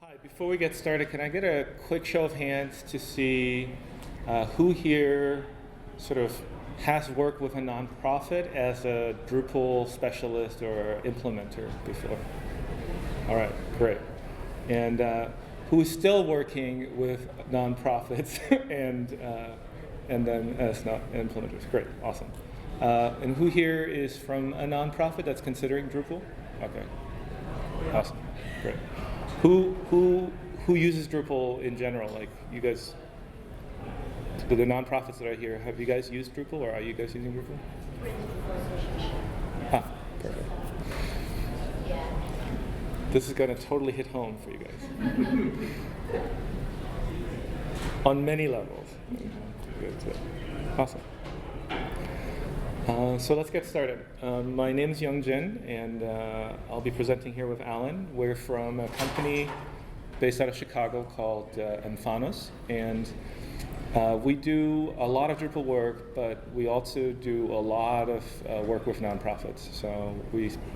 Hi, before we get started, can I get a quick show of hands to see who here sort of has worked with a nonprofit as a Drupal specialist or implementer before? All right, great. And who is still working with nonprofits and then as not implementers? Great, awesome. And who here is from a nonprofit that's considering Drupal? Okay, awesome, great. Who uses Drupal in general? Like you guys, the nonprofits that are here, have you guys used Drupal or are you guys using Drupal? Ah, perfect. This is going to totally hit home for you guys. On many levels. Good. Awesome. So let's get started. My name is Young Jin, and I'll be presenting here with Alan. We're from a company based out of Chicago called MidCamp, and we do a lot of Drupal work, but we also do a lot of work with nonprofits. So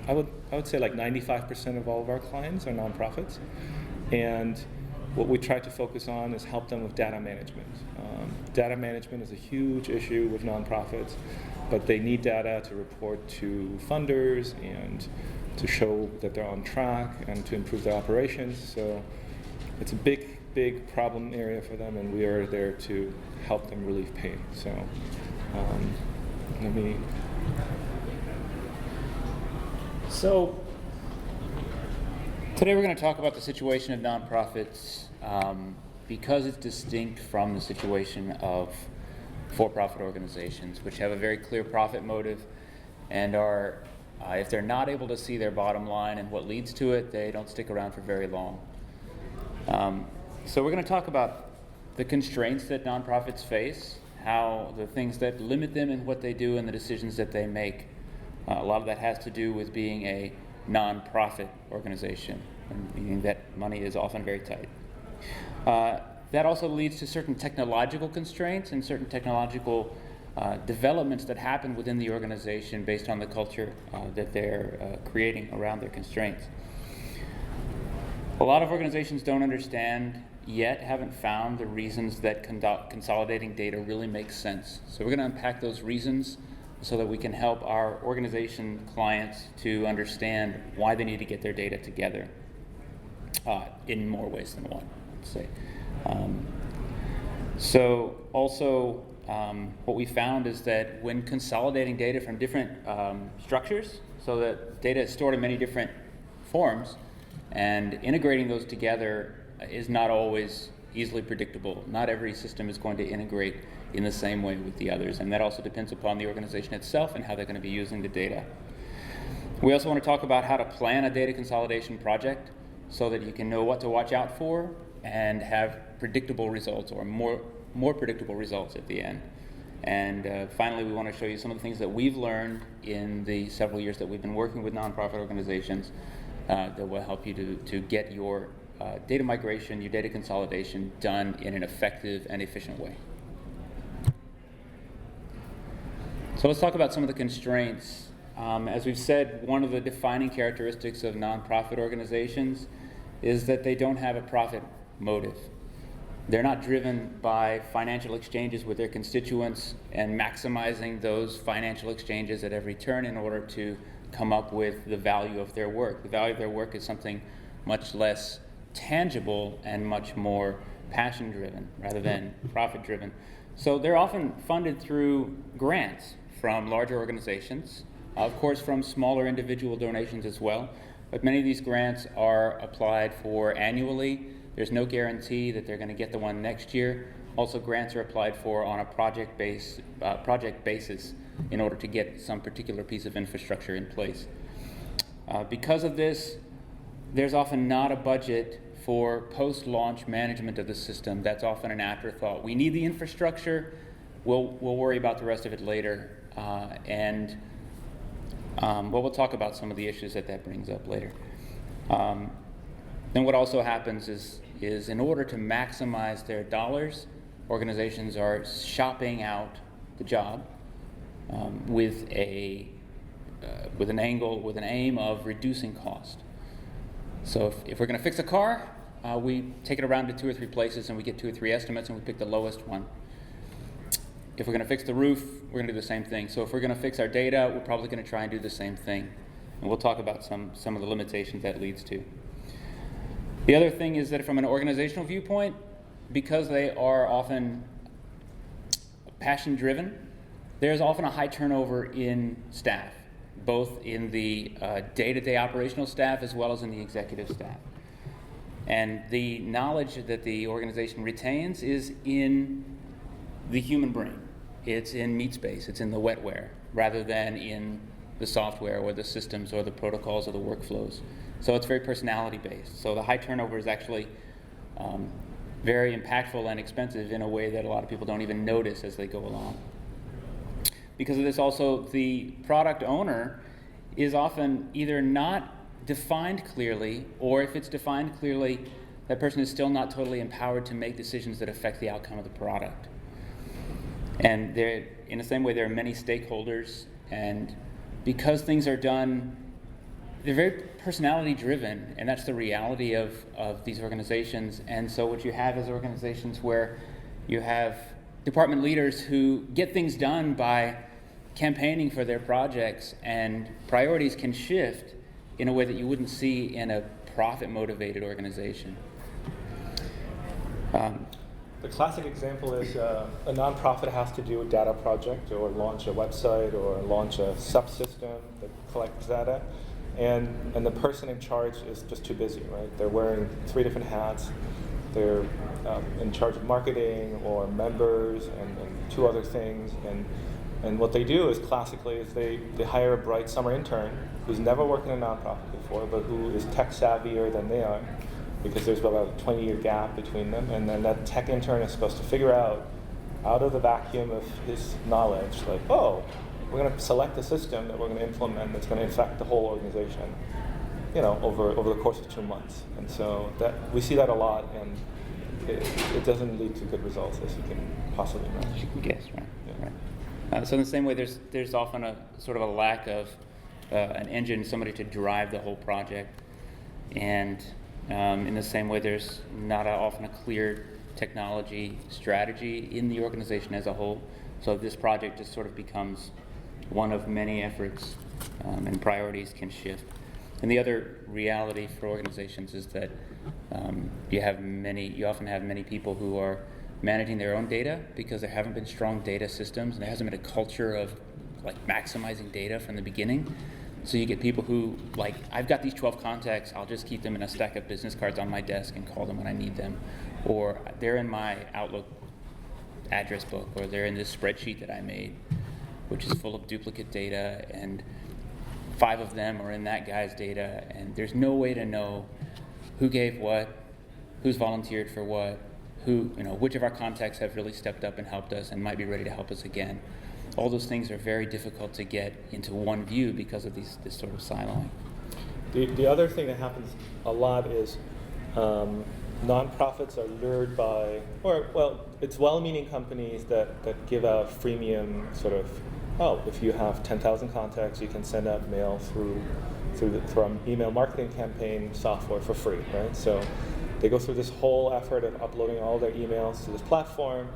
I would say like 95% of all of our clients are nonprofits, and what we try to focus on is help them with data management. Data management is a huge issue with nonprofits, but they need data to report to funders and to show that they're on track and to improve their operations. So it's a big problem area for them, and we are there to help them relieve pain. So So today we're going to talk about the situation of nonprofits because it's distinct from the situation of for-profit organizations, which have a very clear profit motive and are, if they're not able to see their bottom line and what leads to it, they don't stick around for very long. So we're going to talk about the constraints that nonprofits face, how the things that limit them in what they do and the decisions that they make. A lot of that has to do with being a nonprofit organization, meaning that money is often very tight. That also leads to certain technological constraints and certain technological developments that happen within the organization based on the culture that they're creating around their constraints. A lot of organizations don't understand yet, haven't found the reasons that consolidating data really makes sense. So we're going to unpack those reasons so that we can help our organization clients to understand why they need to get their data together in more ways than one, let's say. So also what we found is that when consolidating data from different structures, so that data is stored in many different forms, and integrating those together is not always easily predictable. Not every system is going to integrate in the same way with the others, and that also depends upon the organization itself and how they're going to be using the data. We also want to talk about how to plan a data consolidation project so that you can know what to watch out for and have predictable results or more predictable results at the end. And finally, we want to show you some of the things that we've learned in the several years that we've been working with nonprofit organizations that will help you to get your data migration, your data consolidation done in an effective and efficient way. So let's talk about some of the constraints. As we've said, one of the defining characteristics of nonprofit organizations is that they don't have a profit motive. They're not driven by financial exchanges with their constituents and maximizing those financial exchanges at every turn in order to come up with the value of their work. The value of their work is something much less tangible and much more passion-driven rather than profit-driven. So they're often funded through grants from larger organizations, of course from smaller individual donations as well, but many of these grants are applied for annually. There's no guarantee that they're going to get the one next year. Also, grants are applied for on a project basis in order to get some particular piece of infrastructure in place. Because of this, there's often not a budget for post-launch management of the system. That's often an afterthought. We need the infrastructure. We'll worry about the rest of it later. We'll talk about some of the issues that brings up later. Then what also happens is in order to maximize their dollars, organizations are shopping out the job with an aim of reducing cost. So if we're going to fix a car, we take it around to 2 or 3 places and we get 2 or 3 estimates and we pick the lowest one. If we're going to fix the roof, we're going to do the same thing. So if we're going to fix our data, we're probably going to try and do the same thing. And we'll talk about some of the limitations that leads to. The other thing is that from an organizational viewpoint, because they are often passion-driven, there's often a high turnover in staff, both in the day-to-day operational staff as well as in the executive staff. And the knowledge that the organization retains is in the human brain. It's in meat space, it's in the wetware, rather than in the software or the systems or the protocols or the workflows. So it's very personality-based. So the high turnover is actually very impactful and expensive in a way that a lot of people don't even notice as they go along. Because of this also, the product owner is often either not defined clearly, or if it's defined clearly, that person is still not totally empowered to make decisions that affect the outcome of the product. And there, in the same way, there are many stakeholders, and because things are done, they're very personality driven, and that's the reality of these organizations. And so what you have is organizations where you have department leaders who get things done by campaigning for their projects, and priorities can shift in a way that you wouldn't see in a profit-motivated organization. The classic example is a nonprofit has to do a data project or launch a website or launch a subsystem that collects data, and the person in charge is just too busy, right? They're wearing 3 different hats. They're in charge of marketing or members and 2 other things, and what they do is classically is they hire a bright summer intern who's never worked in a nonprofit before, but who is tech savvier than they are, because there's about a 20-year gap between them, and then that tech intern is supposed to figure out of the vacuum of his knowledge, like, oh, we're going to select a system that we're going to implement that's going to affect the whole organization, over the course of 2 months. And so that we see that a lot, and it doesn't lead to good results, as you can possibly imagine. You can guess, right? Yeah. Right. So in the same way, there's often a sort of a lack of an engine, somebody to drive the whole project, and in the same way, there's not often a clear technology strategy in the organization as a whole. So this project just sort of becomes one of many efforts, and priorities can shift. And the other reality for organizations is that you often have many people who are managing their own data because there haven't been strong data systems, and there hasn't been a culture of maximizing data from the beginning. So you get people who, I've got these 12 contacts, I'll just keep them in a stack of business cards on my desk and call them when I need them. Or they're in my Outlook address book, or they're in this spreadsheet that I made, which is full of duplicate data, and 5 of them are in that guy's data, and there's no way to know who gave what, who's volunteered for what, which of our contacts have really stepped up and helped us and might be ready to help us again. All those things are very difficult to get into one view because of this sort of siloing. The other thing that happens a lot is nonprofits are lured by, it's well-meaning companies that give out freemium sort of, if you have 10,000 contacts, you can send out mail through email marketing campaign software for free, right? So they go through this whole effort of uploading all their emails to this platform,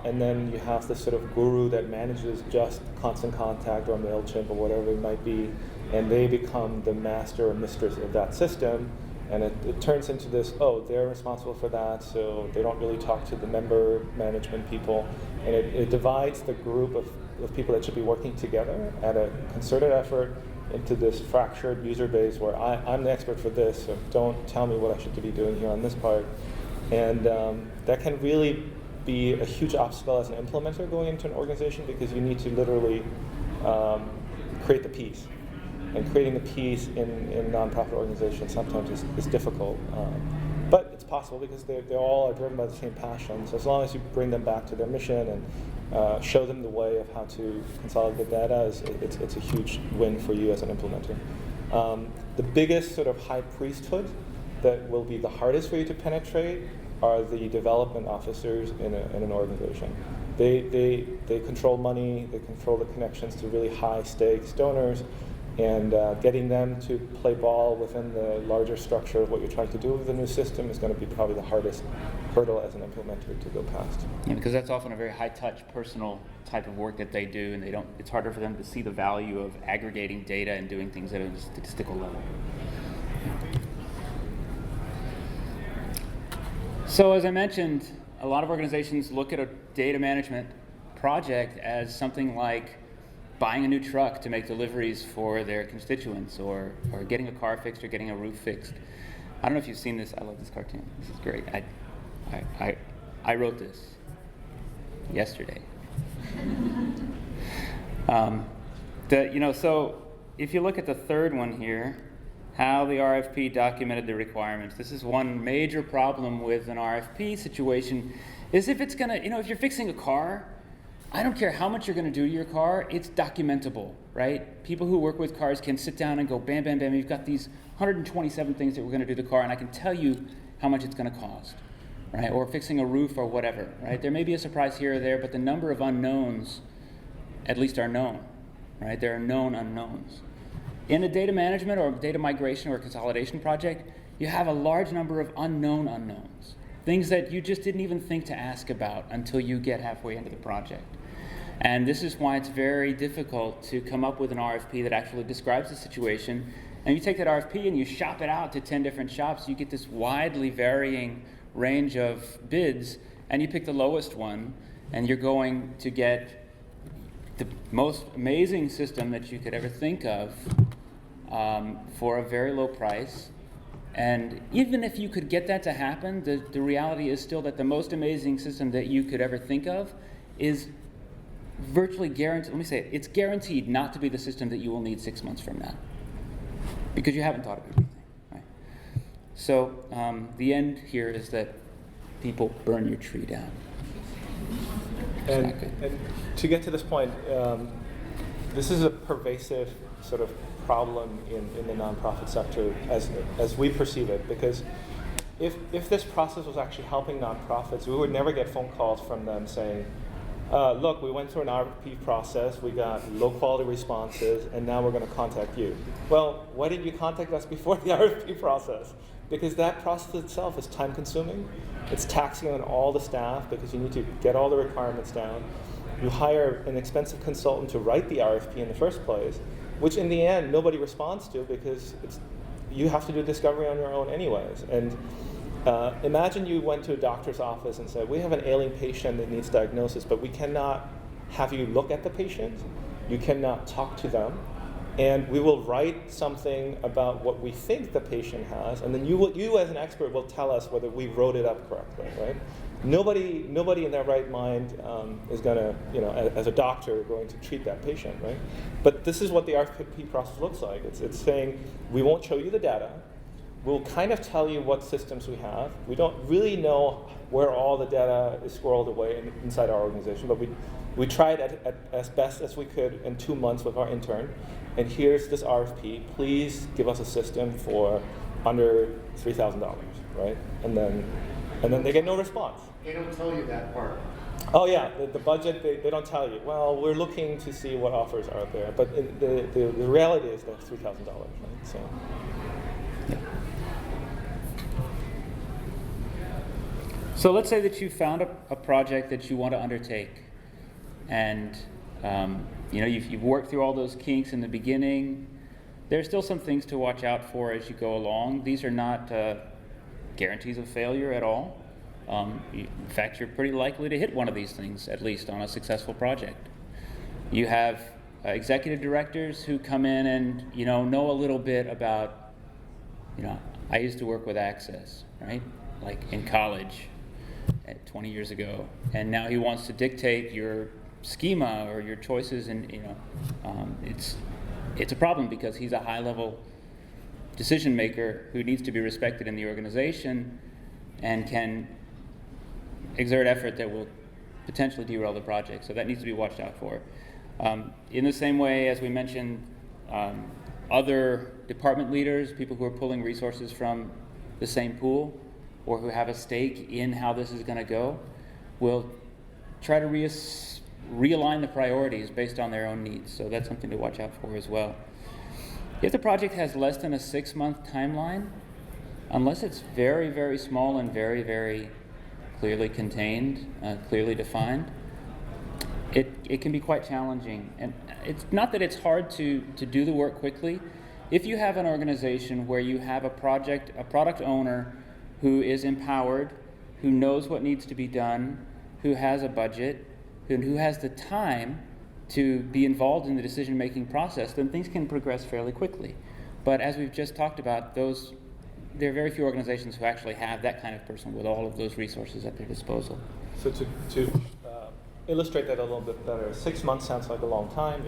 and then you have this sort of guru that manages just Constant Contact or MailChimp or whatever it might be, and they become the master or mistress of that system, and it turns into this, they're responsible for that, so they don't really talk to the member management people, and it divides the group of people that should be working together at a concerted effort into this fractured user base where I'm the expert for this, so don't tell me what I should be doing here on this part. And that can really be a huge obstacle as an implementer going into an organization, because you need to literally create the piece. And creating the piece in nonprofit organizations sometimes is difficult. But it's possible because they all are driven by the same passion. So as long as you bring them back to their mission and show them the way of how to consolidate data, it's a huge win for you as an implementer. The biggest sort of high priesthood that will be the hardest for you to penetrate are the development officers in an organization. They control money, they control the connections to really high stakes donors, And getting them to play ball within the larger structure of what you're trying to do with the new system is going to be probably the hardest hurdle as an implementer to go past. Yeah, because that's often a very high-touch, personal type of work that they do, and it's harder for them to see the value of aggregating data and doing things at a statistical level. So as I mentioned, a lot of organizations look at a data management project as something like buying a new truck to make deliveries for their constituents, or getting a car fixed or getting a roof fixed. I don't know if you've seen this. I love this cartoon. This is great. I wrote this yesterday. So if you look at the third one here, how the RFP documented the requirements. This is one major problem with an RFP situation, is if it's gonna, if you're fixing a car, I don't care how much you're going to do to your car, it's documentable, right? People who work with cars can sit down and go, bam, bam, bam, you've got these 127 things that we're going to do to the car, and I can tell you how much it's going to cost, right? Or fixing a roof or whatever, right? There may be a surprise here or there, but the number of unknowns at least are known, right? There are known unknowns. In a data management or data migration or consolidation project, you have a large number of unknown unknowns, things that you just didn't even think to ask about until you get halfway into the project. And this is why it's very difficult to come up with an RFP that actually describes the situation. And you take that RFP and you shop it out to 10 different shops, you get this widely varying range of bids, and you pick the lowest one, and you're going to get the most amazing system that you could ever think of for a very low price. And even if you could get that to happen, the reality is still that the most amazing system that you could ever think of is virtually guaranteed, let me say it, it's guaranteed not to be the system that you will need 6 months from now, because you haven't thought of everything, right? So the end here is that people burn your tree down. And to get to this point, this is a pervasive sort of problem in the nonprofit sector as we perceive it, because if this process was actually helping nonprofits, we would never get phone calls from them saying, look, we went through an RFP process, we got low quality responses, and now we're going to contact you. Well, why didn't you contact us before the RFP process? Because that process itself is time consuming. It's taxing on all the staff because you need to get all the requirements down. You hire an expensive consultant to write the RFP in the first place, which in the end nobody responds to because you have to do discovery on your own anyways. And imagine you went to a doctor's office and said, we have an ailing patient that needs diagnosis, but we cannot have you look at the patient, you cannot talk to them, and we will write something about what we think the patient has, and then you as an expert will tell us whether we wrote it up correctly, right? Nobody in their right mind is going to, as a doctor, going to treat that patient, right? But this is what the RFP process looks like. It's saying, we won't show you the data. We'll kind of tell you what systems we have. We don't really know where all the data is squirreled away inside our organization, but we tried as best as we could in 2 months with our intern. And here's this RFP. Please give us a system for under $3,000, right? And then they get no response. They don't tell you that part. Oh yeah, the budget, they don't tell you. Well, we're looking to see what offers are out there. But the reality is that's $3,000, right? So. Yeah. So let's say that you found a project that you want to undertake, and you've worked through all those kinks in the beginning. There's still some things to watch out for as you go along. These are not guarantees of failure at all. In fact, you're pretty likely to hit one of these things, at least on a successful project. You have executive directors who come in and know a little bit about, I used to work with Access, right? Like in college 20 years ago, and now he wants to dictate your schema or your choices, and it's a problem because he's a high-level decision maker who needs to be respected in the organization and can exert effort that will potentially derail the project. So that needs to be watched out for. In the same way, as we mentioned, other department leaders, people who are pulling resources from the same pool or who have a stake in how this is going to go, will try to realign the priorities based on their own needs. So that's something to watch out for as well. If the project has less than a 6-month timeline, unless it's very, very small and very, very clearly contained, clearly defined, it can be quite challenging. And it's not that it's hard to do the work quickly. If you have an organization where you have a product owner who is empowered, who knows what needs to be done, who has a budget, and who has the time to be involved in the decision-making process, then things can progress fairly quickly. But as we've just talked about, there are very few organizations who actually have that kind of person with all of those resources at their disposal. So to illustrate that a little bit better, 6 months sounds like a long time.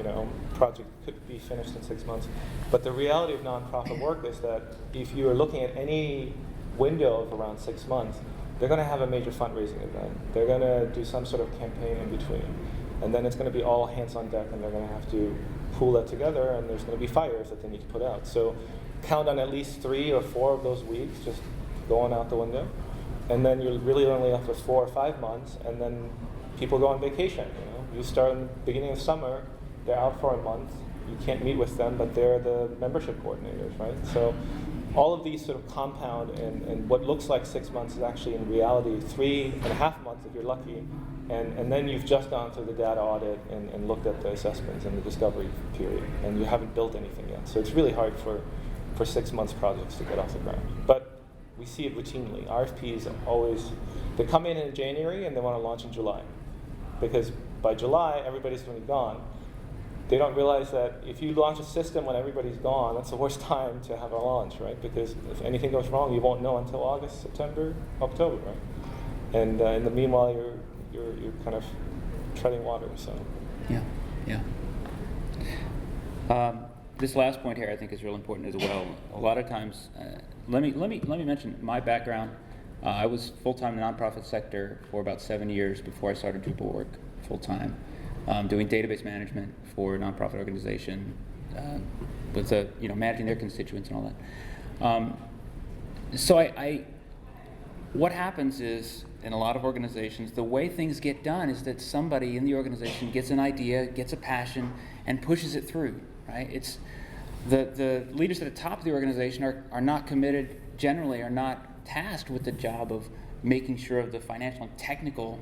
Project could be finished in 6 months. But the reality of nonprofit work is that if you are looking at any window of around 6 months, they're going to have a major fundraising event. They're going to do some sort of campaign in between. And then it's going to be all hands on deck, and they're going to have to pool that together, and there's going to be fires that they need to put out. So count on at least 3 or 4 of those weeks just going out the window. And then you're really only left with 4 or 5 months, and then people go on vacation. You start in the beginning of summer, they're out for a month. You can't meet with them, but they're the membership coordinators, right? So all of these sort of compound, and what looks like 6 months is actually in reality 3.5 months if you're lucky. And then you've just gone through the data audit and looked at the assessments and the discovery period, and you haven't built anything yet. So it's really hard for 6 months projects to get off the ground. But we see it routinely. RFPs always, they come in January and they want to launch in July. Because by July, everybody's going to be gone. They don't realize that if you launch a system when everybody's gone, that's the worst time to have a launch, right? Because if anything goes wrong, you won't know until August, September, October, right? And in the meanwhile, you're kind of treading water. So yeah. This last point here, I think, is real important as well. A lot of times, let me mention my background. I was full-time in the nonprofit sector for about 7 years before I started Drupal work full-time, doing database management for a nonprofit organization, with managing their constituents and all that. So what happens is, in a lot of organizations, the way things get done is that somebody in the organization gets an idea, gets a passion, and pushes it through, right? It's the leaders at the top of the organization are not committed, generally are not tasked with the job of making sure of the financial and technical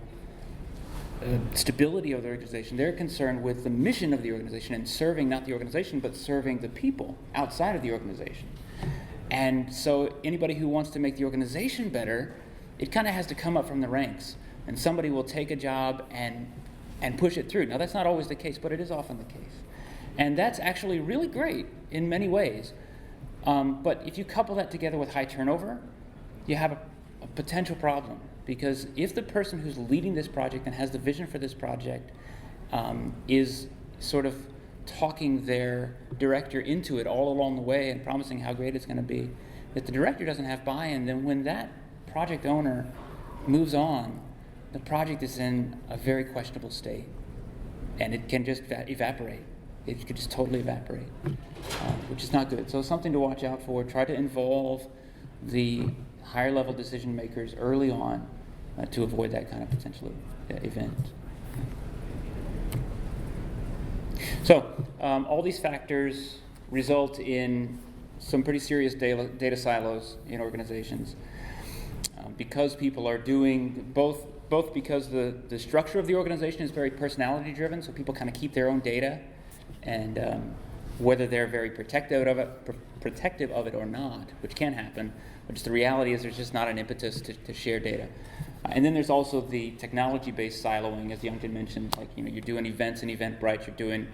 stability of the organization. They're concerned with the mission of the organization and serving not the organization, but serving the people outside of the organization. And so anybody who wants to make the organization better, it kind of has to come up from the ranks, and somebody will take a job and push it through. Now, that's not always the case, but it is often the case. And that's actually really great in many ways. But if you couple that together with high turnover, you have a potential problem. Because if the person who's leading this project and has the vision for this project is sort of talking their director into it all along the way and promising how great it's going to be, if the director doesn't have buy-in, then when that project owner moves on, the project is in a very questionable state, and it can just evaporate. It could just totally evaporate, which is not good. So something to watch out for. Try to involve the higher level decision makers early on to avoid that kind of potential event. So all these factors result in some pretty serious data silos in organizations, because people are doing both because the structure of the organization is very personality driven, so people kind of keep their own data, and whether they're very protective of it or not, which can happen, but just the reality is there's just not an impetus to share data. And then there's also the technology-based siloing, as Youngkin mentioned. Like, you're doing events in Eventbrite, you're doing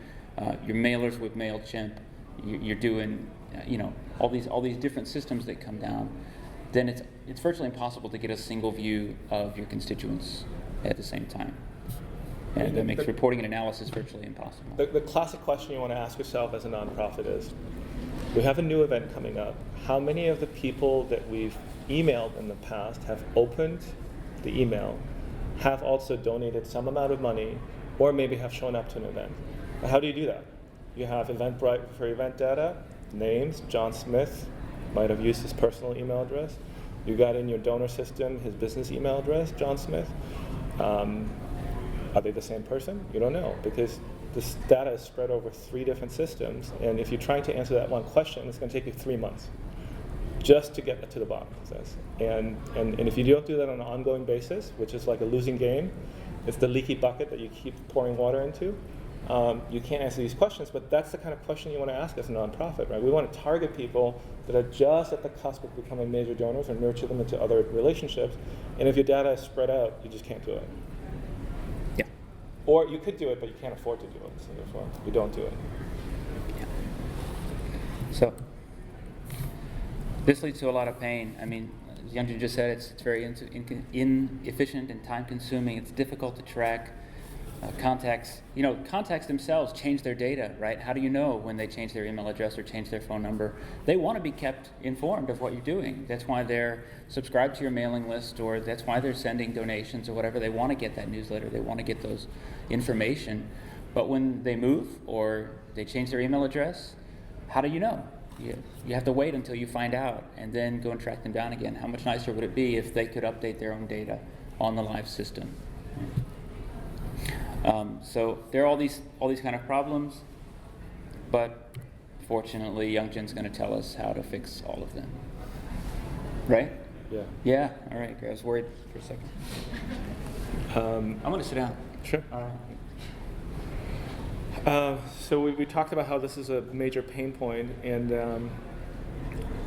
your mailers with MailChimp, you're doing all these different systems that come down. Then it's virtually impossible to get a single view of your constituents at the same time. And that makes reporting and analysis virtually impossible. The classic question you want to ask yourself as a nonprofit is, we have a new event coming up. How many of the people that we've emailed in the past have opened the email, have also donated some amount of money, or maybe have shown up to an event? Now, how do you do that? You have Eventbrite for event data, names. John Smith might have used his personal email address. You got in your donor system his business email address, John Smith. Are they the same person? You don't know, because this data is spread over 3 different systems, and if you're trying to answer that one question, it's going to take you 3 months just to get to the bottom of this. And if you don't do that on an ongoing basis, which is like a losing game, it's the leaky bucket that you keep pouring water into, you can't answer these questions, but that's the kind of question you want to ask as a nonprofit, right? We want to target people that are just at the cusp of becoming major donors and nurture them into other relationships, and if your data is spread out, you just can't do it. Yeah. Or you could do it, but you can't afford to do it, so therefore you don't do it. Yeah. So this leads to a lot of pain. I mean, as Youngjin just said, it's very inefficient and time-consuming. It's difficult to track. Contacts themselves change their data, right? How do you know when they change their email address or change their phone number? They want to be kept informed of what you're doing. That's why they're subscribed to your mailing list, or that's why they're sending donations or whatever. They want to get that newsletter. They want to get those information. But when they move or they change their email address, how do you know? You have to wait until you find out and then go and track them down again. How much nicer would it be if they could update their own data on the live system? So there are all these kind of problems, but fortunately, Youngjin's going to tell us how to fix all of them. Right? Yeah. Yeah. All right. I was worried for a second. I'm going to sit down. Sure. All right. So we talked about how this is a major pain point, and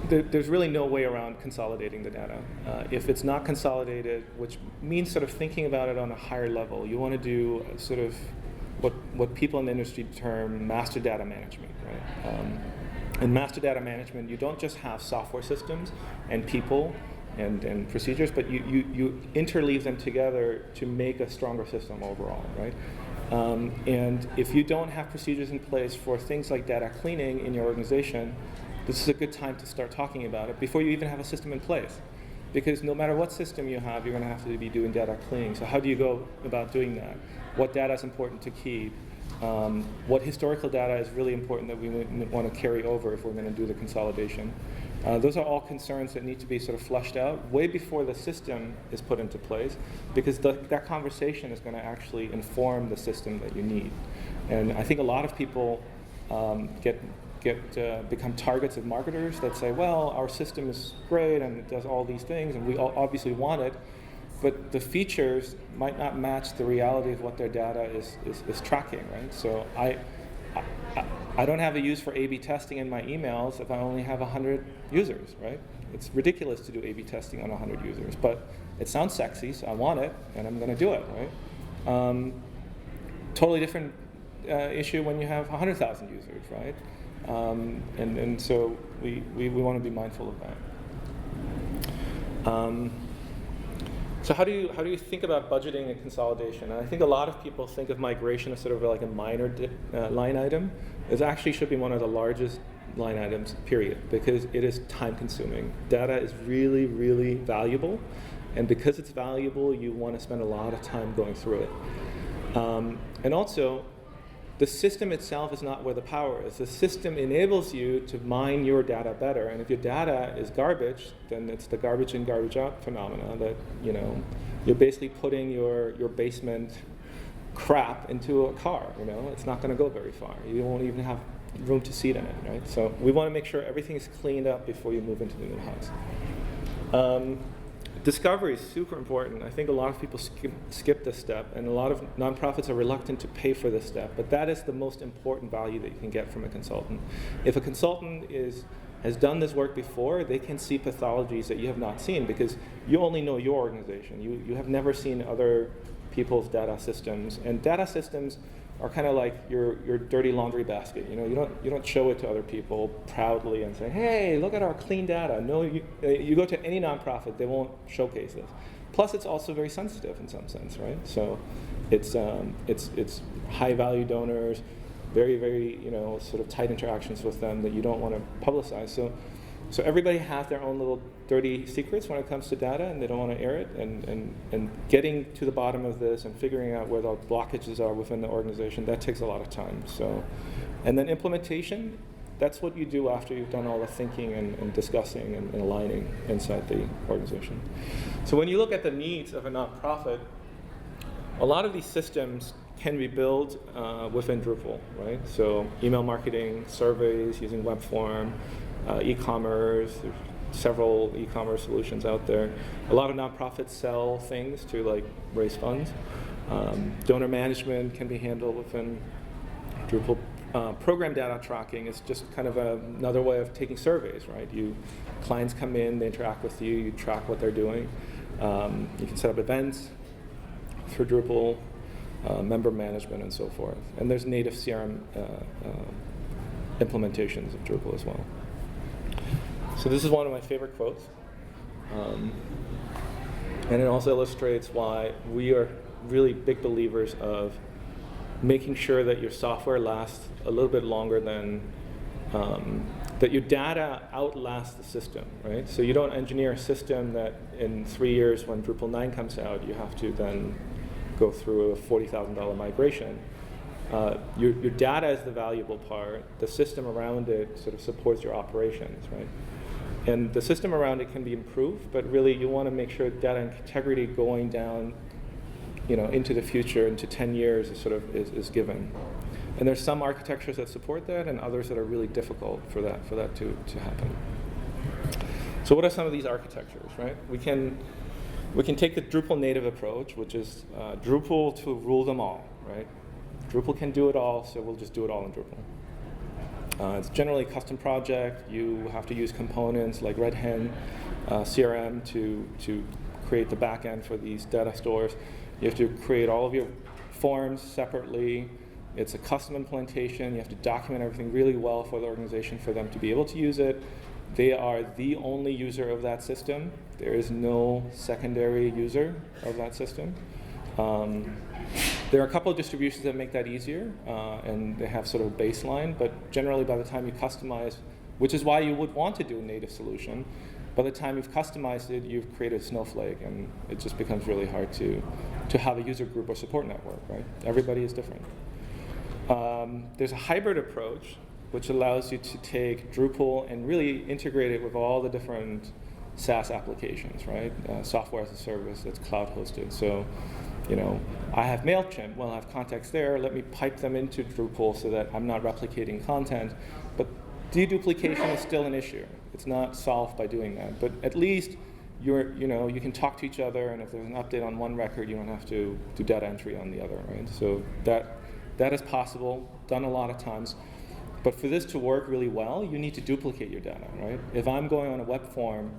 there's really no way around consolidating the data. If it's not consolidated, which means sort of thinking about it on a higher level, you want to do sort of what people in the industry term master data management, right? In master data management, you don't just have software systems and people and procedures, but you interleave them together to make a stronger system overall, right? And if you don't have procedures in place for things like data cleaning in your organization, this is a good time to start talking about it before you even have a system in place. Because no matter what system you have, you're going to have to be doing data cleaning. So how do you go about doing that? What data is important to keep? What historical data is really important that we want to carry over if we're going to do the consolidation? Those are all concerns that need to be sort of fleshed out way before the system is put into place, because that conversation is going to actually inform the system that you need. And I think a lot of people become targets of marketers that say, well, our system is great and it does all these things and we obviously want it, but the features might not match the reality of what their data is tracking, right? So I don't have a use for A/B testing in my emails if I only have 100 users, right? It's ridiculous to do A/B testing on 100 users, but it sounds sexy, so I want it and I'm going to do it, right? Totally different issue when you have 100,000 users, right? And so we want to be mindful of that. So how do you think about budgeting and consolidation? And I think a lot of people think of migration as sort of like a minor line item. It actually should be one of the largest line items, period, because it is time consuming. Data is really, really valuable, and because it's valuable, you want to spend a lot of time going through it. And also, the system itself is not where the power is. The system enables you to mine your data better, and if your data is garbage, then it's the garbage in, garbage out phenomena that, you're basically putting your basement crap into a car, It's not going to go very far. You won't even have room to seat in it, right? So we want to make sure everything is cleaned up before you move into the new house. Discovery is super important. I think a lot of people skip this step, and a lot of nonprofits are reluctant to pay for this step, but that is the most important value that you can get from a consultant. If a consultant has done this work before, they can see pathologies that you have not seen, because you only know your organization. You have never seen other people's data systems, and data systems are kind of like your dirty laundry basket. You don't show it to other people proudly and say, "Hey, look at our clean data." No, you go to any nonprofit, they won't showcase this. Plus, it's also very sensitive in some sense, right? So, it's high value donors, very, very sort of tight interactions with them that you don't want to publicize. So everybody has their own little dirty secrets when it comes to data, and they don't want to air it. And getting to the bottom of this and figuring out where the blockages are within the organization, that takes a lot of time. So, and then implementation, that's what you do after you've done all the thinking and discussing and aligning inside the organization. So when you look at the needs of a nonprofit, a lot of these systems can be built within Drupal, right? So email marketing, surveys using web form, e-commerce. There's several e-commerce solutions out there. A lot of nonprofits sell things to like raise funds. Donor management can be handled within Drupal. Program data tracking is just kind of another way of taking surveys, right? Clients come in, they interact with you, you track what they're doing. You can set up events through Drupal, member management, and so forth. And there's native CRM implementations of Drupal as well. So this is one of my favorite quotes. And it also illustrates why we are really big believers of making sure that your software lasts a little bit longer than, that your data outlasts the system, right? So you don't engineer a system that in 3 years when Drupal 9 comes out, you have to then go through a $40,000 migration. Your data is the valuable part. The system around it sort of supports your operations, right? And the system around it can be improved, but really you want to make sure data integrity going down into the future, into 10 years is given. And there's some architectures that support that and others that are really difficult for that to happen. So what are some of these architectures, right? We can take the Drupal native approach, which is Drupal to rule them all, right? Drupal can do it all, so we'll just do it all in Drupal. It's generally a custom project. You have to use components like Red Hen CRM to create the backend for these data stores. You have to create all of your forms separately. It's a custom implementation. You have to document everything really well for the organization for them to be able to use it. They are the only user of that system. There is no secondary user of that system. There are a couple of distributions that make that easier, and they have sort of a baseline, but generally by the time you customize, which is why you would want to do a native solution, by the time you've customized it, you've created a snowflake, and it just becomes really hard to have a user group or support network, right? Everybody is different. There's a hybrid approach, which allows you to take Drupal and really integrate it with all the different SaaS applications, right? Software as a service that's cloud hosted. So, I have MailChimp. Well, I have contacts there. Let me pipe them into Drupal so that I'm not replicating content. But deduplication is still an issue. It's not solved by doing that. But at least you can talk to each other, and if there's an update on one record, you don't have to do data entry on the other, right? So that is possible, done a lot of times. But for this to work really well, you need to duplicate your data, right? If I'm going on a web form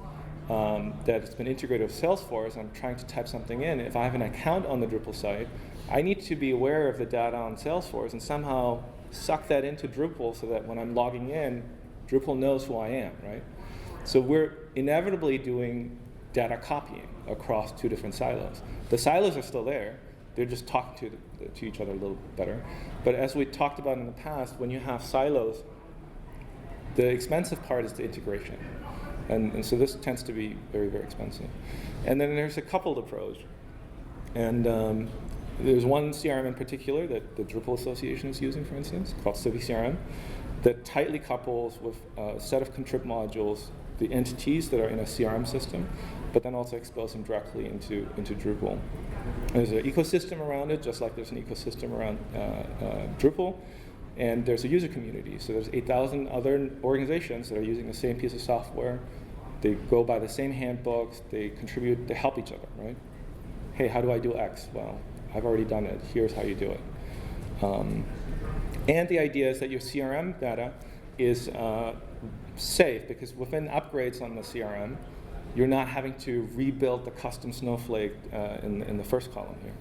that's been integrated with Salesforce, I'm trying to type something in, if I have an account on the Drupal site, I need to be aware of the data on Salesforce and somehow suck that into Drupal so that when I'm logging in, Drupal knows who I am, right? So we're inevitably doing data copying across two different silos. The silos are still there. They're just talking to each other a little better. But as we talked about in the past, when you have silos, the expensive part is the integration. And so this tends to be very, very expensive. And then there's a coupled approach. And there's one CRM in particular that the Drupal Association is using, for instance, called Civic Serum, that tightly couples with a set of contrib modules, the entities that are in a CRM system, but then also expose them directly into Drupal. There's an ecosystem around it, just like there's an ecosystem around Drupal, and there's a user community. So there's 8,000 other organizations that are using the same piece of software. They go by the same handbooks. They contribute. They help each other, right? Hey, how do I do X? Well, I've already done it. Here's how you do it. And the idea is that your CRM data is safe, because within upgrades on the CRM, you're not having to rebuild the custom snowflake in the first column here.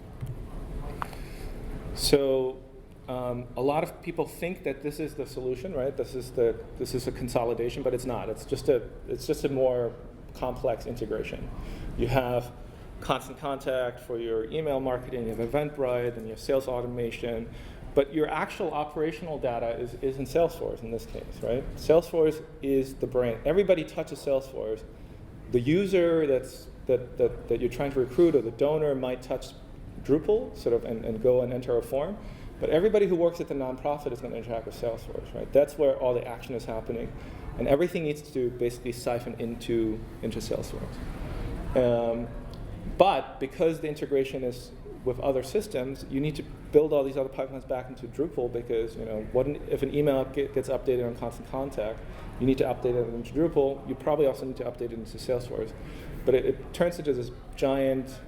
So a lot of people think that this is the solution, right? This is a consolidation, but it's not. It's just a more complex integration. You have constant contact for your email marketing, you have Eventbrite, and you have sales automation. But your actual operational data is in Salesforce in this case, right? Salesforce is the brain. Everybody touches Salesforce. The user that you're trying to recruit, or the donor, might touch Drupal and go and enter a form. But everybody who works at the nonprofit is going to interact with Salesforce, right? That's where all the action is happening. And everything needs to basically siphon into Salesforce. But because the integration is with other systems, you need to build all these other pipelines back into Drupal because, if an email gets updated on Constant Contact, you need to update it into Drupal. You probably also need to update it into Salesforce. But it turns into this giant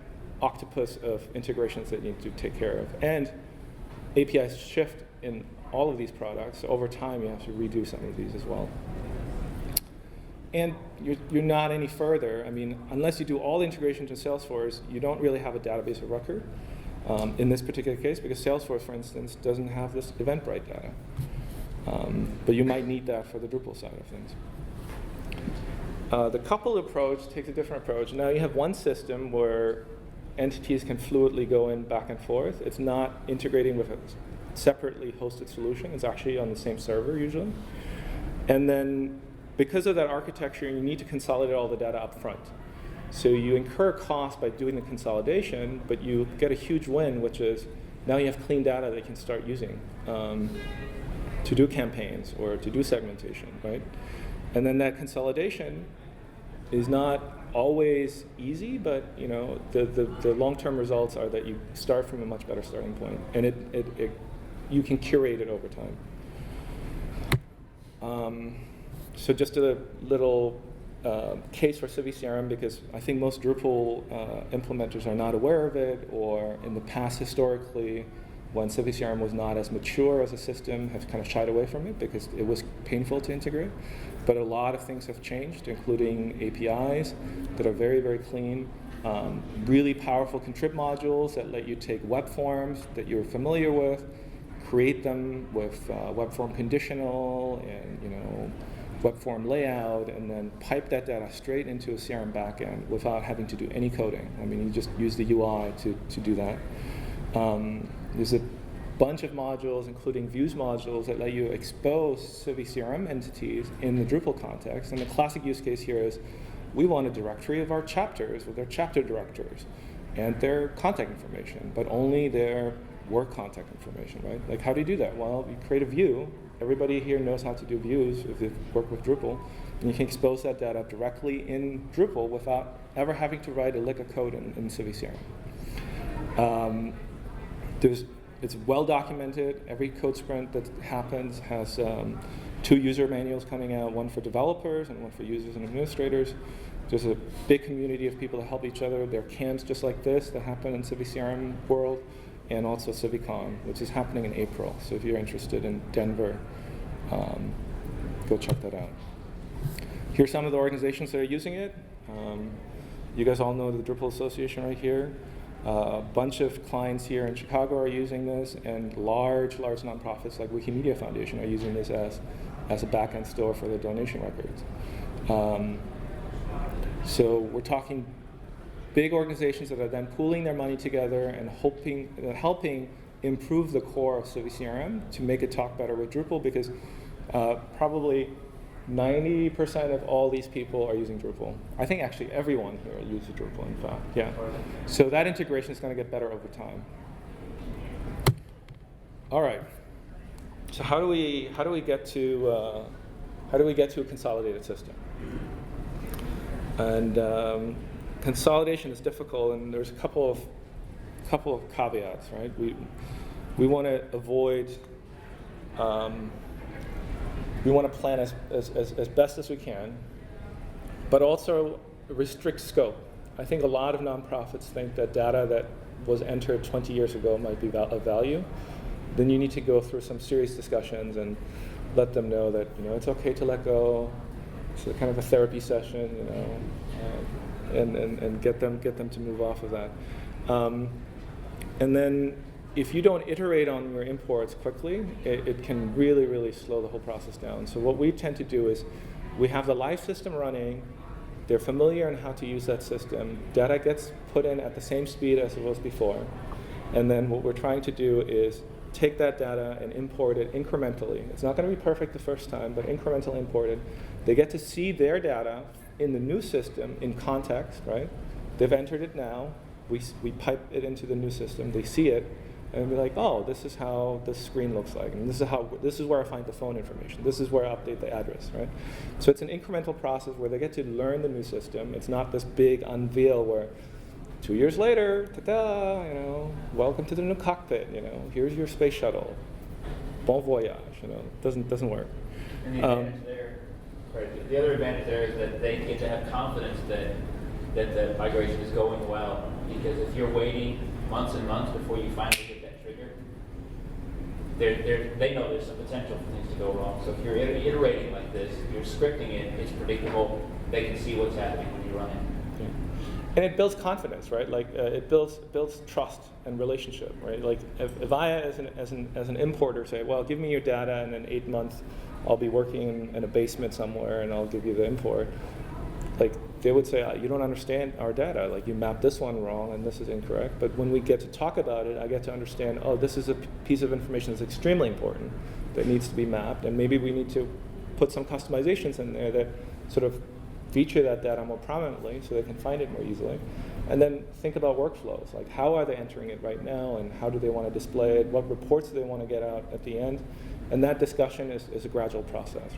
octopus of integrations that you need to take care of. And APIs shift in all of these products. So over time, you have to redo some of these as well. And you're not any further. I mean, unless you do all the integration to Salesforce, you don't really have a database of record in this particular case, because Salesforce, for instance, doesn't have this Eventbrite data. But you might need that for the Drupal side of things. The coupled approach takes a different approach. Now you have one system where entities can fluidly go in back and forth. It's not integrating with a separately hosted solution. It's actually on the same server usually. And then because of that architecture, you need to consolidate all the data up front. So you incur costs by doing the consolidation, but you get a huge win, which is now you have clean data that you can start using to do campaigns or to do segmentation, right? And then that consolidation is not always easy, but the long-term results are that you start from a much better starting point, and you can curate it over time. So just a little case for Civic Serum, because I think most Drupal implementers are not aware of it, or in the past historically, when Civic Serum was not as mature as a system, have kind of shied away from it because it was painful to integrate. But a lot of things have changed, including APIs that are very, very clean, really powerful contrib modules that let you take web forms that you're familiar with, create them with web form conditional and web form layout, and then pipe that data straight into a CRM backend without having to do any coding. I mean, you just use the UI to do that. There's a bunch of modules, including views modules, that let you expose Civic CRM entities in the Drupal context. And the classic use case here is we want a directory of our chapters with their chapter directors and their contact information, but only their work contact information, right? Like, how do you do that? Well, you create a view. Everybody here knows how to do views if they've worked with Drupal. And you can expose that data directly in Drupal without ever having to write a lick of code in Civic CRM. It's well documented. Every code sprint that happens has 2 user manuals coming out, one for developers and one for users and administrators. There's a big community of people that help each other. There are camps just like this that happen in Civic CRM world, and also CivicCon, which is happening in April. So if you're interested in Denver, go check that out. Here's some of the organizations that are using it. You guys all know the Drupal Association right here. A bunch of clients here in Chicago are using this, and large nonprofits like Wikimedia Foundation are using this as a back-end store for their donation records. So we're talking big organizations that are then pooling their money together and helping improve the core of Civic CRM to make it talk better with Drupal, because probably 90% of all these people are using Drupal. I think actually everyone here uses Drupal, in fact. Yeah. So that integration is going to get better over time. All right. So how do we get to a consolidated system? And consolidation is difficult, and there's a couple of caveats, right? We want to avoid. We want to plan as best as we can, but also restrict scope. I think a lot of nonprofits think that data that was entered 20 years ago might be of value. Then you need to go through some serious discussions and let them know that it's okay to let go. It's kind of a therapy session, and get them to move off of that. And then if you don't iterate on your imports quickly, it can really, really slow the whole process down. So what we tend to do is we have the live system running. They're familiar in how to use that system. Data gets put in at the same speed as it was before. And then what we're trying to do is take that data and import it incrementally. It's not going to be perfect the first time, but incrementally imported. They get to see their data in the new system in context, right? They've entered it now. We pipe it into the new system. They see it. And be like, oh, this is how this screen looks like, and this is where I find the phone information. This is where I update the address, right? So it's an incremental process where they get to learn the new system. It's not this big unveil where 2 years later, ta-da, welcome to the new cockpit, here's your space shuttle. Bon voyage, doesn't work. And the advantage there, right, the other advantage there is that they get to have confidence that the migration is going well. Because if you're waiting months and months before you finally get that trigger, they know there's some potential for things to go wrong. So if you're iterating like this, you're scripting it, it's predictable, they can see what's happening when you run it. Yeah. And it builds confidence, right? Like it builds trust and relationship, right? Like if I, as an importer, say, well, give me your data, and in 8 months, I'll be working in a basement somewhere, and I'll give you the import. Like they would say, you don't understand our data. Like you mapped this one wrong, and this is incorrect. But when we get to talk about it, I get to understand, this is a piece of information that's extremely important that needs to be mapped, and maybe we need to put some customizations in there that sort of feature that data more prominently so they can find it more easily. And then think about workflows, like how are they entering it right now, and how do they want to display it, what reports do they want to get out at the end. And that discussion is a gradual process,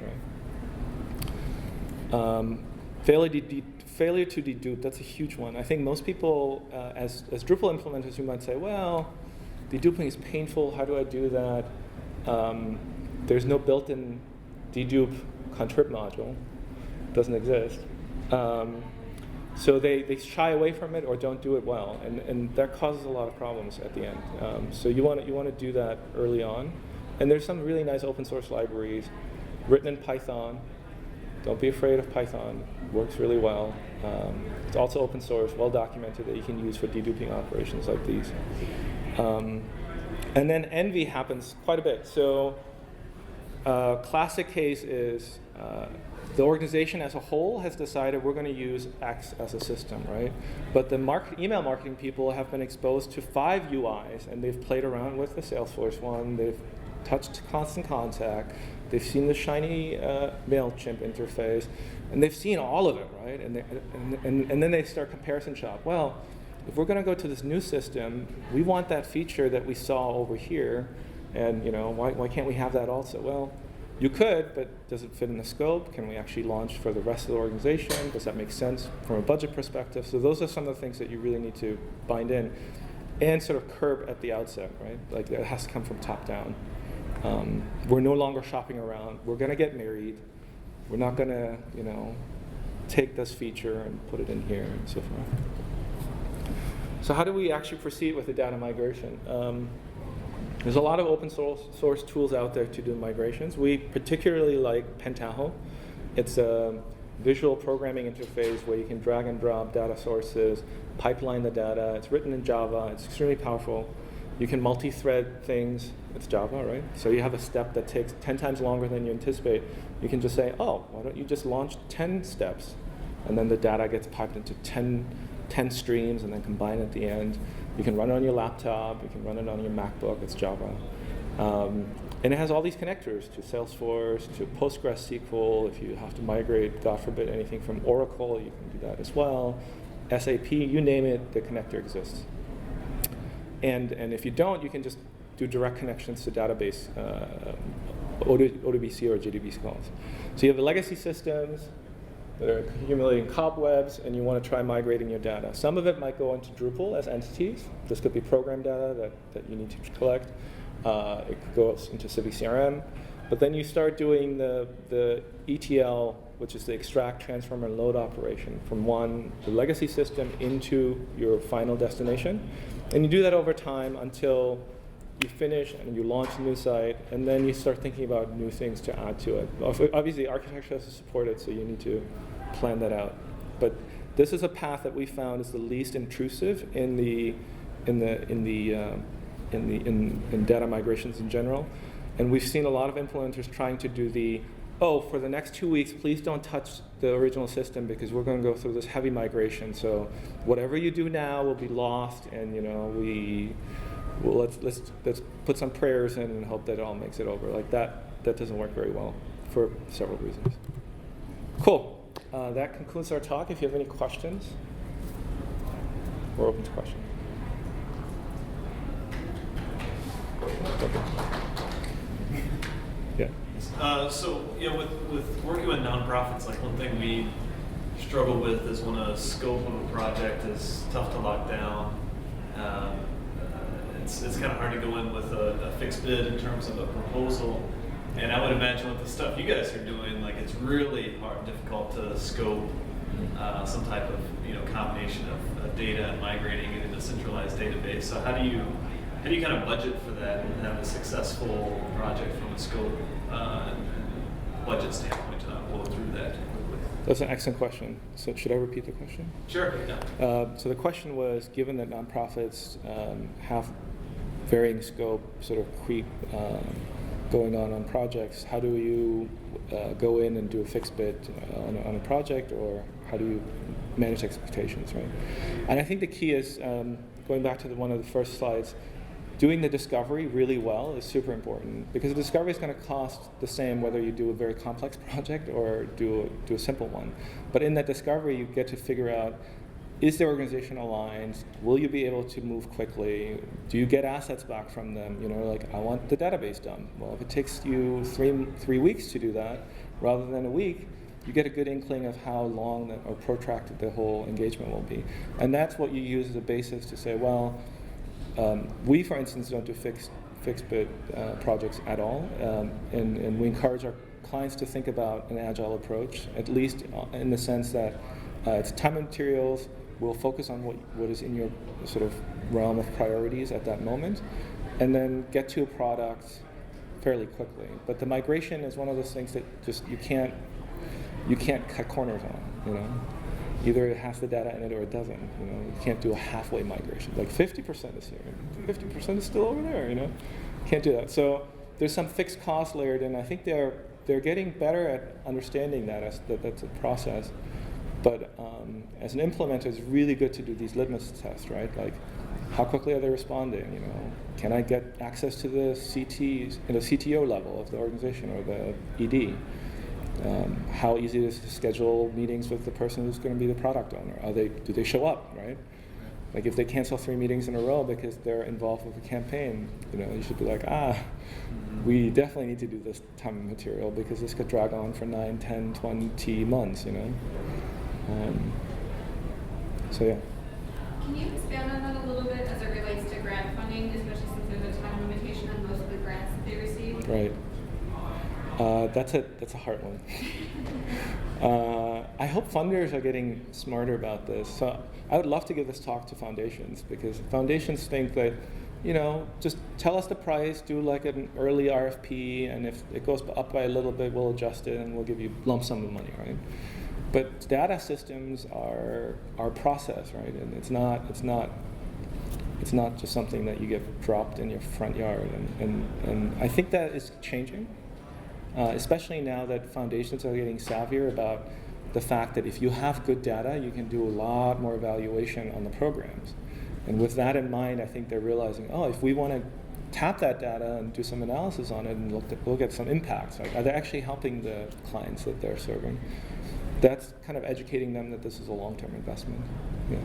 right? Failure to dedupe, that's a huge one. I think most people, as Drupal implementers, you might say, well, deduping is painful, how do I do that? There's no built-in dedupe contrib module, doesn't exist. So they shy away from it or don't do it well, and that causes a lot of problems at the end. So you want to do that early on. And there's some really nice open source libraries written in Python. Don't be afraid of Python. Works really well. It's also open source, well documented, that you can use for deduping operations like these. And then envy happens quite a bit. So classic case is the organization as a whole has decided we're going to use X as a system, right? But the email marketing people have been exposed to 5 UIs, and they've played around with the Salesforce one. They've touched Constant Contact. They've seen the shiny MailChimp interface, and they've seen all of it, right? And then they start comparison shop. Well, if we're going to go to this new system, we want that feature that we saw over here, and why can't we have that also? Well, you could, but does it fit in the scope? Can we actually launch for the rest of the organization? Does that make sense from a budget perspective? So those are some of the things that you really need to bind in and sort of curb at the outset, right? Like it has to come from top down. We're no longer shopping around. We're going to get married. We're not going to, take this feature and put it in here and so forth. So how do we actually proceed with the data migration? There's a lot of open source tools out there to do migrations. We particularly like Pentaho. It's a visual programming interface where you can drag and drop data sources, pipeline the data. It's written in Java. It's extremely powerful. You can multi-thread things. It's Java, right? So you have a step that takes 10 times longer than you anticipate. You can just say, why don't you just launch 10 steps? And then the data gets piped into 10 streams and then combined at the end. You can run it on your laptop. You can run it on your MacBook. It's Java. And it has all these connectors to Salesforce, to PostgreSQL. If you have to migrate, God forbid, anything from Oracle, you can do that as well. SAP, you name it, the connector exists. And if you don't, you can just do direct connections to database, ODBC or JDBC calls. So you have the legacy systems that are accumulating cobwebs, and you want to try migrating your data. Some of it might go into Drupal as entities. This could be program data that you need to collect. It could go into Civic CRM. But then you start doing the ETL, which is the extract, transform, and load operation from the legacy system into your final destination. And you do that over time until you finish and you launch a new site, and then you start thinking about new things to add to it. Obviously, architecture has to support it, so you need to plan that out. But this is a path that we found is the least intrusive in data migrations in general. And we've seen a lot of implementers trying to do for the next 2 weeks, please don't touch the original system because we're going to go through this heavy migration. So whatever you do now will be lost, and let's put some prayers in and hope that it all makes it over. Like that doesn't work very well for several reasons. Cool. That concludes our talk. If you have any questions, we're open to questions. Yeah. With working with nonprofits, like one thing we struggle with is when a scope of a project is tough to lock down. It's kind of hard to go in with a fixed bid in terms of a proposal. And I would imagine with the stuff you guys are doing, like it's really hard, difficult to scope some type of combination of data and migrating it into a centralized database. So how do you kind of budget for that and have a successful project from a scope and budget standpoint to not blow through that quickly? That's an excellent question. So should I repeat the question? Sure. Yeah. So the question was, given that nonprofits have varying scope, sort of creep going on projects, how do you go in and do a fixed bid on a project, or how do you manage expectations, right? And I think the key is, going back to one of the first slides, doing the discovery really well is super important, because the discovery is going to cost the same whether you do a very complex project or do a simple one. But in that discovery, you get to figure out, is the organization aligned? Will you be able to move quickly? Do you get assets back from them? Like, I want the database done. Well, if it takes you three weeks to do that rather than a week, you get a good inkling of how long or protracted the whole engagement will be. And that's what you use as a basis to say, well, we, for instance, don't do fixed bid projects at all, and we encourage our clients to think about an agile approach, at least in the sense that it's time and materials. We'll focus on what is in your sort of realm of priorities at that moment, and then get to a product fairly quickly. But the migration is one of those things that just you can't cut corners on. Either it has the data in it or it doesn't. You can't do a halfway migration. Like 50% is here, 50% is still over there. Can't do that. So there's some fixed cost layered in. I think they're getting better at understanding that that's a process. But as an implementer, it's really good to do these litmus tests, right? Like, how quickly are they responding? Can I get access to the CTs in the CTO level of the organization or the ED? How easy it is to schedule meetings with the person who's going to be the product owner? Do they show up, right? Like, if they cancel 3 meetings in a row because they're involved with a campaign, you should be like, we definitely need to do this time and material, because this could drag on for 9, 10, 20 months, So yeah. Can you expand on that a little bit as it relates to grant funding, especially since there's a time limitation on most of the grants that they receive? Right. That's a hard one. I hope funders are getting smarter about this. So I would love to give this talk to foundations, because foundations think that, just tell us the price, do like an early RFP, and if it goes up by a little bit, we'll adjust it and we'll give you lump sum of money, right? But data systems are process, right? And it's not just something that you get dropped in your front yard. And I think that is changing, especially now that foundations are getting savvier about the fact that if you have good data, you can do a lot more evaluation on the programs. And with that in mind, I think they're realizing, if we want to tap that data and do some analysis on it and look at some impacts, right? Are they actually helping the clients that they're serving? That's kind of educating them that this is a long-term investment. Yeah.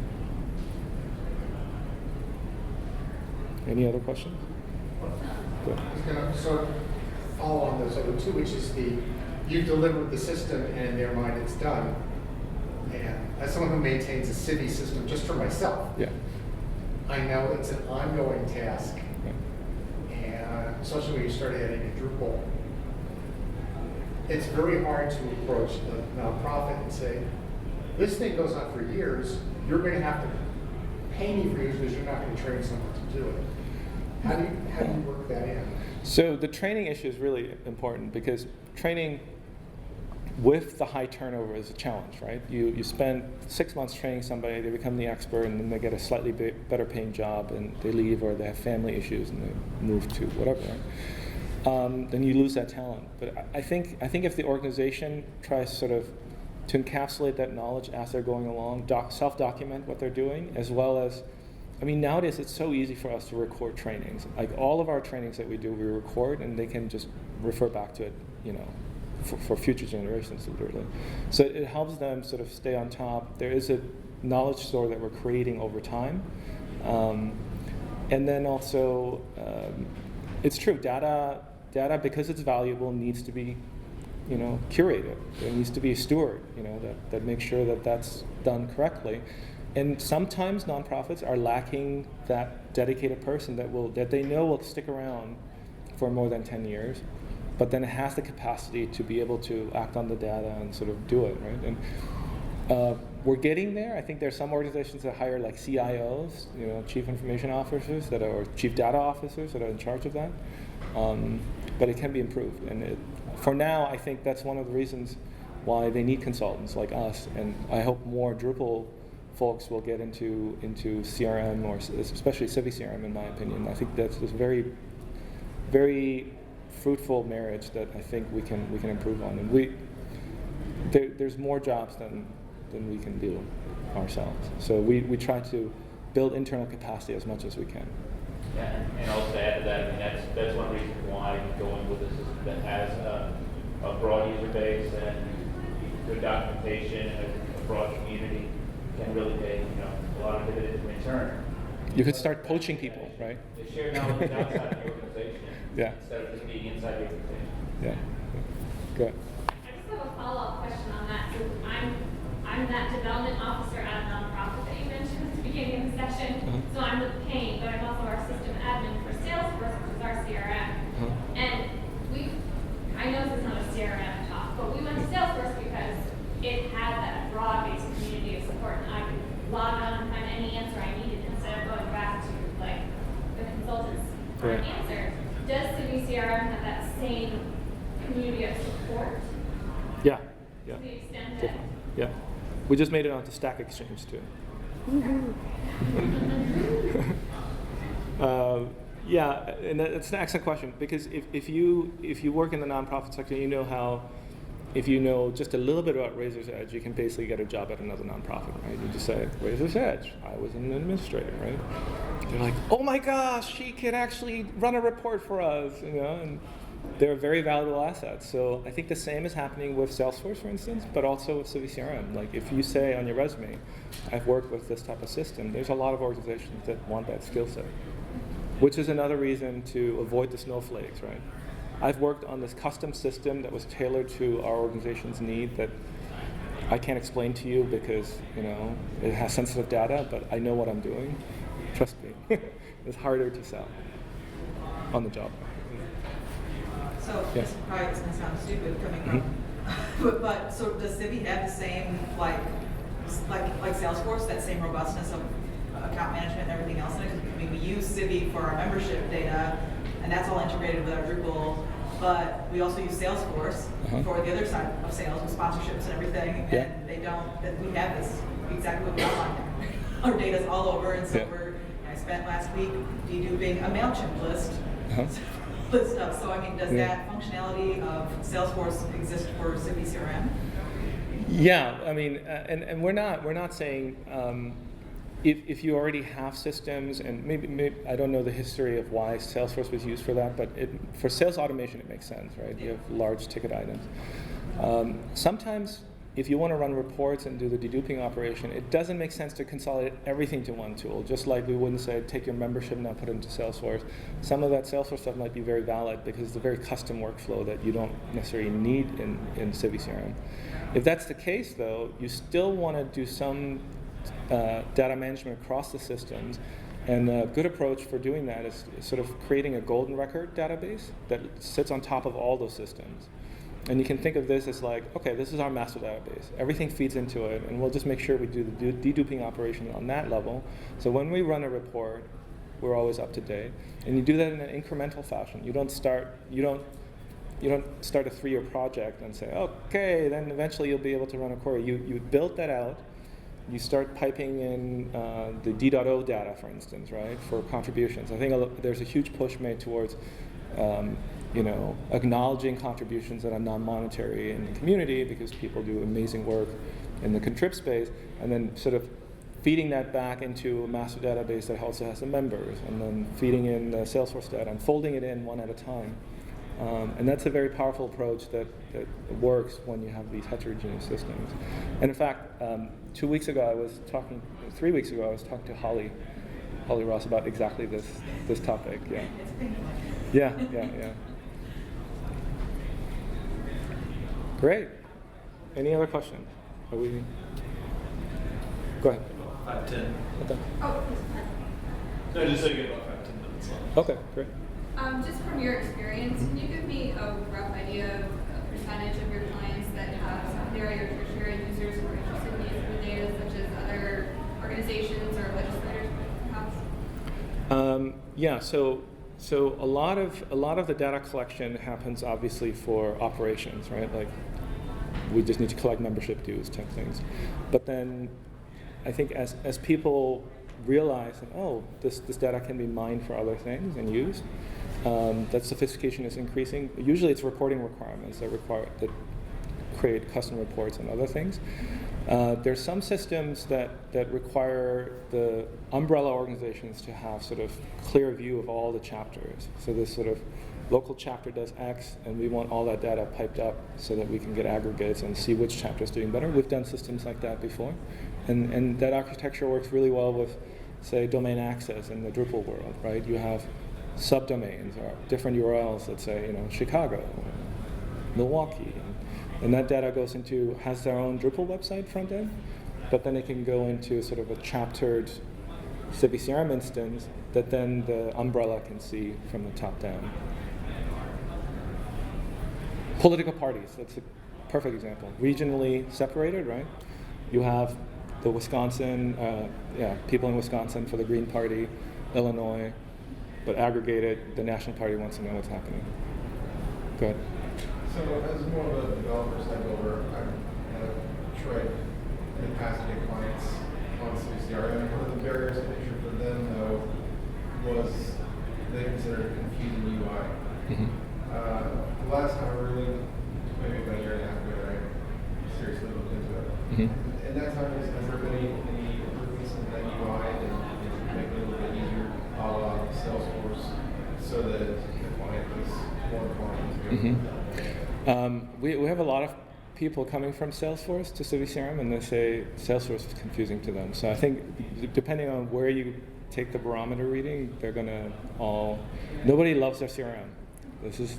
Any other questions? Go ahead. I was going to sort of follow on those other two, which is you've delivered the system and in their mind it's done. And as someone who maintains a Civic system just for myself, Yeah. I know it's an ongoing task. Yeah. And especially when you start adding a Drupal, it's very hard to approach the nonprofit and say, this thing goes on for years, you're going to have to pay me for years because you're not going to train someone to do it. How do you work that in? So the training issue is really important, because training with the high turnover is a challenge, right? You spend 6 months training somebody, they become the expert, and then they get a slightly better paying job, and they leave, or they have family issues and they move to whatever, right? Then you lose that talent. But I think if the organization tries sort of to encapsulate that knowledge as they're going along, self-document what they're doing, as well as, nowadays it's so easy for us to record trainings. Like, all of our trainings that we do, we record, and they can just refer back to it, for future generations, literally. So it helps them sort of stay on top. There is a knowledge store that we're creating over time. And then also, it's true, data, because it's valuable, needs to be curated. There needs to be a steward, that makes sure that that's done correctly. And sometimes nonprofits are lacking that dedicated person that they know will stick around for more than 10 years, but then it has the capacity to be able to act on the data and sort of do it, right? And we're getting there. I think there's some organizations that hire like CIOs, chief information officers or chief data officers that are in charge of that. But it can be improved. And for now, I think that's one of the reasons why they need consultants like us. And I hope more Drupal folks will get into CRM, or especially Civic Serum, in my opinion. I think that's this very, very fruitful marriage that I think we can improve on. And there's more jobs than we can do ourselves. So we try to build internal capacity as much as we can. Yeah, and also to add to that, I mean, that's one reason why going with a system that has a broad user base and good documentation and a broad community can really pay a lot of dividends in return. You could start poaching people, right? The shared knowledge outside the organization instead of just being inside the organization. Yeah. Good. I just have a follow-up question on that. So I'm that development officer at a nonprofit that you mentioned at the beginning of the session. So I'm with Payne, but I'm also our system admin for Salesforce, which is our CRM. And I know this is not a CRM talk, but we went to Salesforce because it had that broad-based community of support, and I could log on and find any answer I needed instead of going back to like the consultants for an answer. Does Civic CRM have that same community of support? Yeah. To the extent that Definitely. Yeah. We just made it onto Stack Exchange too. Yeah, and that's an excellent question, because if you work in the nonprofit sector, you know how if you know just a little bit about Razor's Edge, you can basically get a job at another nonprofit, right? You just say, Razor's Edge, I was an administrator, right? They're like, oh my gosh, she can actually run a report for us, and they're very valuable assets. So I think the same is happening with Salesforce, for instance, but also with Civic CRM. Like if you say on your resume, I've worked with this type of system, there's a lot of organizations that want that skill set, which is another reason to avoid the snowflakes, right? I've worked on this custom system that was tailored to our organization's need that I can't explain to you because, it has sensitive data, but I know what I'm doing. Trust me. It's harder to sell on the job. So this probably is going to sound stupid coming from, but so does Civi have the same like Salesforce, that same robustness of account management and everything else in it? I mean, we use Civi for our membership data, and that's all integrated with our Drupal. But we also use Salesforce for the other side of sales with sponsorships and everything, and they don't. That we have this exactly what we outlined there. Our data's all over, and so I spent last week deduping a MailChimp list. List stuff. So I mean, does that functionality of Salesforce exist for Civic CRM? Yeah, I mean, and we're not saying if you already have systems, and maybe I don't know the history of why Salesforce was used for that, but for sales automation it makes sense, right? You have large ticket items. Sometimes if you want to run reports and do the deduping operation, it doesn't make sense to consolidate everything to one tool, just like we wouldn't say take your membership and now put it into Salesforce. Some of that Salesforce stuff might be very valid because it's a very custom workflow that you don't necessarily need in Civic CRM. If that's the case, though, you still want to do some data management across the systems, and a good approach for doing that is sort of creating a golden record database that sits on top of all those systems. And you can think of this as like, okay, this is our master database. Everything feeds into it, and we'll just make sure we do the deduping operation on that level. So when we run a report, we're always up to date. And you do that in an incremental fashion. You don't start a 3-year project and say, okay, then eventually you'll be able to run a query. You build that out. You start piping in the D.O data, for instance, right, for contributions. I think there's a huge push made towards acknowledging contributions that are non-monetary in the community because people do amazing work in the contrib space, and then sort of feeding that back into a master database that also has the members, and then feeding in the Salesforce data and folding it in one at a time. And that's a very powerful approach that works when you have these heterogeneous systems. And in fact, 3 weeks ago I was talking to Holly Ross about exactly this topic. Yeah. Great. Any other questions? Are we? Go ahead. 5-10. Okay. Oh, No, just so you get about 5-10 minutes left. Okay, great. just from your experience, can you give me a rough idea of a percentage of your clients that have secondary or tertiary users who are interested in using the data, such as other organizations or legislators, perhaps? Yeah. So a lot of the data collection happens obviously for operations, right? Like we just need to collect membership dues type things. But then I think as people realize that, oh, this data can be mined for other things and used, that sophistication is increasing. Usually it's reporting requirements that create custom reports and other things. There's some systems that require the umbrella organizations to have sort of clear view of all the chapters. So this sort of local chapter does X, and we want all that data piped up so that we can get aggregates and see which chapter is doing better. We've done systems like that before. And that architecture works really well with, say, domain access in the Drupal world, right? You have subdomains or different URLs, let's say, Chicago, or Milwaukee. And that data has their own Drupal website front end, but then it can go into sort of a chaptered Civic Serum instance that then the umbrella can see from the top down. Political parties, that's a perfect example. Regionally separated, right? You have the Wisconsin, people in Wisconsin for the Green Party, Illinois, but aggregated, the National Party wants to know what's happening. Go ahead. So as more of a developer stakeholder, I've tried in the past to get clients on Civic CRM. One of the barriers I picture for them, though, was they considered a confusing UI. The last time I really, maybe about a year and a half ago, I seriously looked into it. And that time, has there been any improvements in that UI and make it a little bit easier, a la Salesforce, so that the client is more inclined to we have a lot of people coming from Salesforce to Civic Serum, and they say Salesforce is confusing to them. So I think depending on where you take the barometer reading, they're gonna nobody loves their CRM. This is,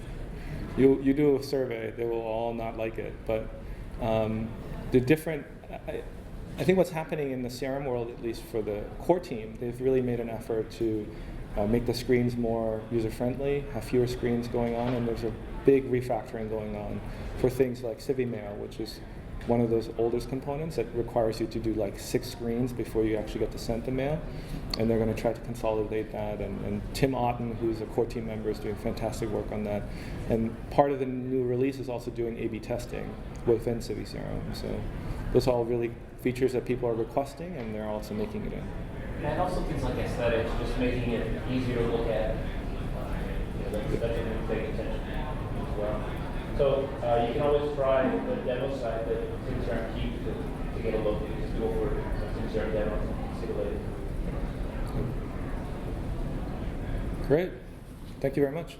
you do a survey, they will all not like it. But I think what's happening in the CRM world, at least for the core team, they've really made an effort to make the screens more user-friendly, have fewer screens going on, and there's a big refactoring going on for things like CiviMail, which is one of those oldest components that requires you to do like 6 screens before you actually get to send the mail. And they're going to try to consolidate that. And Tim Otten, who's a core team member, is doing fantastic work on that. And part of the new release is also doing A/B testing within Civic Serum. So those are all really features that people are requesting, and they're also making it in. And also things like aesthetics, just making it easier to look at. That's something to take attention to as well. So you can always try the demo site that Civic Serum keeps to get a look. You just go over Civic Serum demo and see it later. Great. Thank you very much.